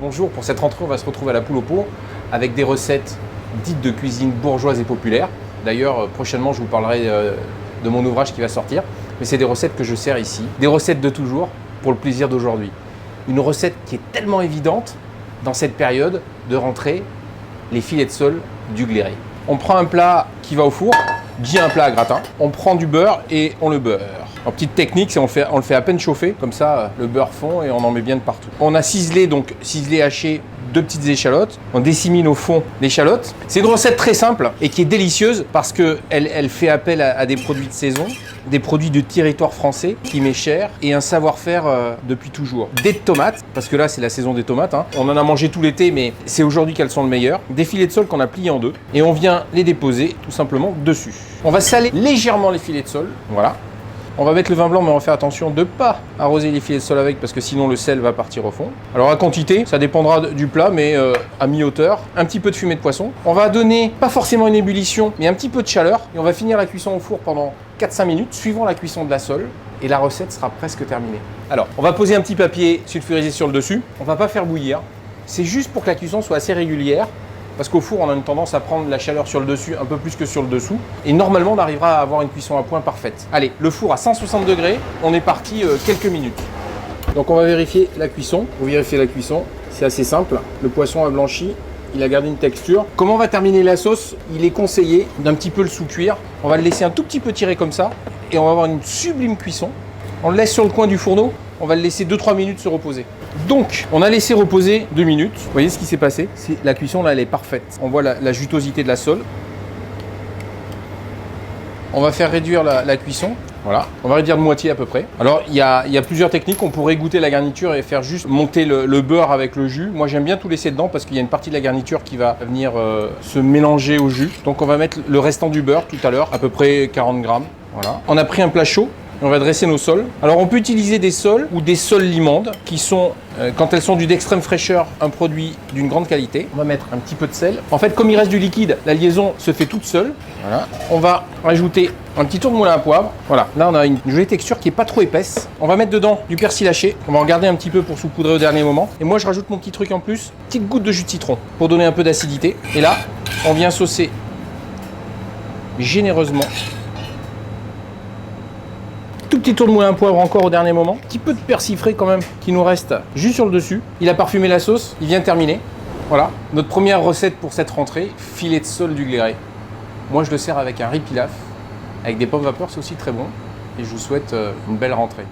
bonjour. Pour cette rentrée, on va se retrouver à la poule au pot avec des recettes dites de cuisine bourgeoise et populaire. D'ailleurs, prochainement, je vous parlerai de mon ouvrage qui va sortir. Mais c'est des recettes que je sers ici. Des recettes de toujours pour le plaisir d'aujourd'hui. Une recette qui est tellement évidente dans cette période de rentrée, les filets de sole du Gléré. On prend un plat qui va au four, dit un plat à gratin. On prend du beurre et on le beurre. En petite technique, c'est on le fait à peine chauffer, comme ça le beurre fond et on en met bien de partout. On a ciselé, donc ciselé haché, 2 petites échalotes. On dissémine au fond l'échalote. C'est une recette très simple et qui est délicieuse parce qu'elle fait appel à des produits de saison, des produits de territoire français qui m'est cher et un savoir-faire depuis toujours. Des tomates, parce que là c'est la saison des tomates. On en a mangé tout l'été, mais c'est aujourd'hui qu'elles sont le meilleur. Des filets de sole qu'on a pliés en deux et on vient les déposer tout simplement dessus. On va saler légèrement les filets de sole, voilà. On va mettre le vin blanc, mais on va faire attention de ne pas arroser les filets de sole avec parce que sinon le sel va partir au fond. Alors à quantité, ça dépendra du plat, mais à mi-hauteur, un petit peu de fumée de poisson. On va donner pas forcément une ébullition, mais un petit peu de chaleur. Et on va finir la cuisson au four pendant 4-5 minutes, suivant la cuisson de la sole. Et la recette sera presque terminée. Alors, on va poser un petit papier sulfurisé sur le dessus. On va pas faire bouillir. C'est juste pour que la cuisson soit assez régulière. Parce qu'au four, on a une tendance à prendre la chaleur sur le dessus un peu plus que sur le dessous. Et normalement, on arrivera à avoir une cuisson à point parfaite. Allez, le four à 160 degrés, on est parti quelques minutes. Donc on va vérifier la cuisson. Vous vérifiez la cuisson, c'est assez simple. Le poisson a blanchi, il a gardé une texture. Comment on va terminer la sauce? Il est conseillé d'un petit peu le sous-cuire. On va le laisser un tout petit peu tirer comme ça. Et on va avoir une sublime cuisson. On le laisse sur le coin du fourneau. On va le laisser 2-3 minutes se reposer. Donc, on a laissé reposer 2 minutes. Vous voyez ce qui s'est passé? La cuisson, là, elle est parfaite. On voit la jutosité de la sole. On va faire réduire la cuisson. Voilà, on va réduire de moitié à peu près. Alors, il y a plusieurs techniques. On pourrait égoutter la garniture et faire juste monter le beurre avec le jus. Moi, j'aime bien tout laisser dedans parce qu'il y a une partie de la garniture qui va venir se mélanger au jus. Donc, on va mettre le restant du beurre tout à l'heure, à peu près 40 grammes. Voilà. On a pris un plat chaud. On va dresser nos sols. Alors on peut utiliser des sols ou des sols limandes qui sont, quand elles sont d'extrême fraîcheur, un produit d'une grande qualité. On va mettre un petit peu de sel. En fait, comme il reste du liquide, la liaison se fait toute seule. Voilà. On va rajouter un petit tour de moulin à poivre. Voilà, là on a une jolie texture qui n'est pas trop épaisse. On va mettre dedans du persil haché. On va en garder un petit peu pour saupoudrer au dernier moment. Et moi je rajoute mon petit truc en plus, petite goutte de jus de citron pour donner un peu d'acidité. Et là, on vient saucer généreusement. Tout petit tour de moulin à poivre encore au dernier moment. Petit peu de persil frais quand même qui nous reste juste sur le dessus. Il a parfumé la sauce, il vient de terminer. Voilà, notre première recette pour cette rentrée, filet de sole du Gléré. Moi je le sers avec un riz pilaf, avec des pommes vapeur, c'est aussi très bon. Et je vous souhaite une belle rentrée.